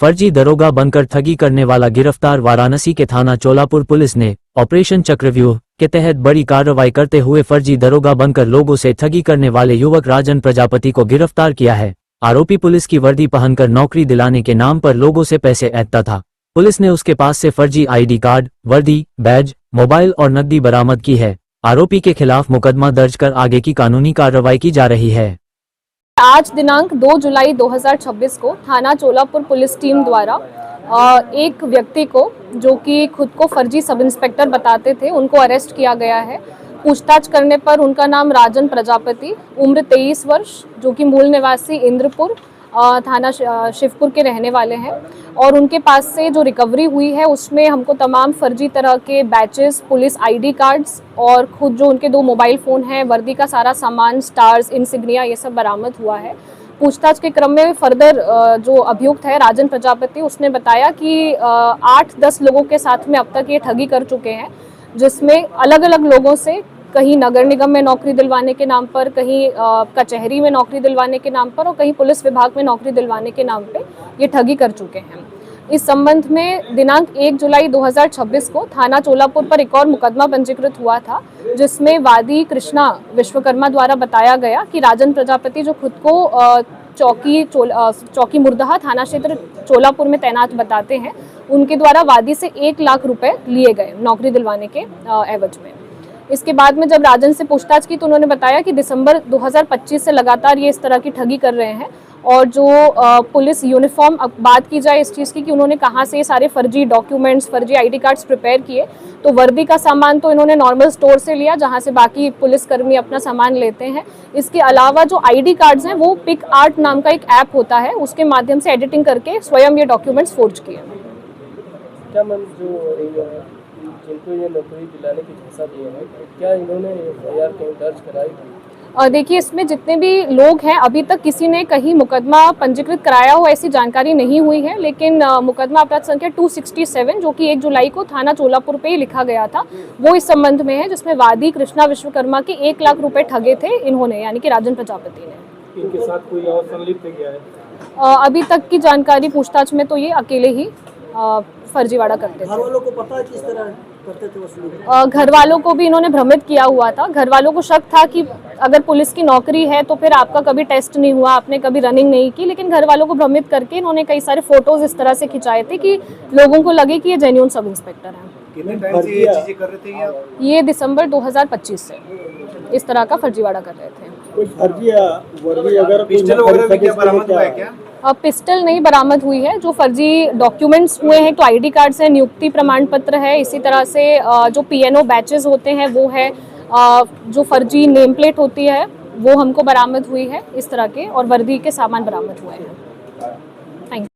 फर्जी दरोगा बनकर ठगी करने वाला गिरफ्तार। वाराणसी के थाना चोलापुर पुलिस ने ऑपरेशन चक्रव्यूह के तहत बड़ी कार्रवाई करते हुए फर्जी दरोगा बनकर लोगों से ठगी करने वाले युवक राजन प्रजापति को गिरफ्तार किया है। आरोपी पुलिस की वर्दी पहनकर नौकरी दिलाने के नाम पर लोगों से पैसे ऐंठता था। पुलिस ने उसके पास से फर्जी ID कार्ड, वर्दी, बैज, मोबाइल और नकदी बरामद की है। आरोपी के खिलाफ मुकदमा दर्ज कर आगे की कानूनी कार्रवाई की जा रही है। आज दिनांक 2 जुलाई 2026 को थाना चोलापुर पुलिस टीम द्वारा एक व्यक्ति को, जो कि खुद को फर्जी सब इंस्पेक्टर बताते थे, उनको अरेस्ट किया गया है। पूछताछ करने पर उनका नाम राजन प्रजापति, उम्र 23 वर्ष, जो कि मूल निवासी इंद्रपुर थाना शिवपुर के रहने वाले हैं। और उनके पास से जो रिकवरी हुई है उसमें हमको तमाम फर्जी तरह के बैचेस, पुलिस ID कार्ड्स और खुद जो उनके 2 मोबाइल फ़ोन हैं, वर्दी का सारा सामान, स्टार्स, इंसिग्निया, ये सब बरामद हुआ है। पूछताछ के क्रम में फर्दर जो अभियुक्त है राजन प्रजापति, उसने बताया कि 8-10 लोगों के साथ में अब तक ये ठगी कर चुके हैं, जिसमें अलग अलग लोगों से कहीं नगर निगम में नौकरी दिलवाने के नाम पर, कहीं कचहरी में नौकरी दिलवाने के नाम पर और कहीं पुलिस विभाग में नौकरी दिलवाने के नाम पे ये ठगी कर चुके हैं। इस संबंध में दिनांक 1 जुलाई 2026 को थाना चोलापुर पर एक और मुकदमा पंजीकृत हुआ था, जिसमें वादी कृष्णा विश्वकर्मा द्वारा बताया गया कि राजन प्रजापति, जो खुद को चौकी मुर्दहा थाना क्षेत्र चोलापुर में तैनात बताते हैं, उनके द्वारा वादी से 1 लाख रुपए लिए गए नौकरी दिलवाने के एवज में। इसके बाद में जब राजन से पूछताछ की तो उन्होंने बताया कि दिसंबर 2025 से लगातार ये इस तरह की ठगी कर रहे हैं। और जो पुलिस यूनिफॉर्म, अब बात की जाए इस चीज़ की कि उन्होंने कहाँ से ये सारे फर्जी डॉक्यूमेंट्स, फर्जी ID कार्ड्स प्रिपेयर किए, तो वर्दी का सामान तो इन्होंने नॉर्मल स्टोर से लिया, जहाँ से बाकी पुलिसकर्मी अपना सामान लेते हैं। इसके अलावा जो ID कार्ड्स हैं वो पिक आर्ट नाम का एक ऐप होता है, उसके माध्यम से एडिटिंग करके स्वयं ये डॉक्यूमेंट्स फोर्ज किए। क्या मैम, जो जिनको ये नौकरी दिलाने की झांसा दिए हैं, क्या इन्होंने FIR कहीं दर्ज कराई? देखिए, इसमें जितने भी लोग हैं, अभी तक किसी ने कहीं मुकदमा पंजीकृत कराया हो ऐसी जानकारी नहीं हुई है, लेकिन मुकदमा अपराध संख्या 267, जो कि 1 जुलाई को थाना चोलापुर पे ही लिखा गया था, वो इस संबंध में है, जिसमें वादी कृष्णा विश्वकर्मा के 1 लाख रुपए ठगे थे इन्होंने, यानी कि राजन प्रजापति ने। इनके साथ कोई और संलिप्त गया है? अभी तक की जानकारी पूछताछ में तो ये अकेले ही फर्जीवाड़ा करते थे। घर वालों को पता है किस तरह करते थे वसूली? घर वालों को भी इन्होंने भ्रमित किया हुआ था। घर वालों को शक था कि अगर पुलिस की नौकरी है तो फिर आपका कभी टेस्ट नहीं हुआ, आपने कभी रनिंग नहीं की, लेकिन घर वालों को भ्रमित करके इन्होंने कई सारे फोटोज इस तरह से खिंचाए थे कि लोगों को लगे कि ये जेन्युइन सब इंस्पेक्टर हैं। कितने टाइम से ये चीजें कर रहे थे आप? ये दिसंबर 2025 से इस तरह का फर्जीवाड़ा कर रहे थे। कोई फर्जी वर्दी अगर पिस्टल वगैरह भी क्या बरामद हुआ है क्या? पिस्टल नहीं बरामद हुई है। जो फर्जी डॉक्यूमेंट्स हुए हैं तो ID कार्ड्स हैं, नियुक्ति प्रमाण पत्र है, इसी तरह से जो PNO बैचेस होते हैं वो है, जो फर्जी नेम प्लेट होती है वो हमको बरामद हुई है इस तरह के, और वर्दी के सामान बरामद हुए हैं।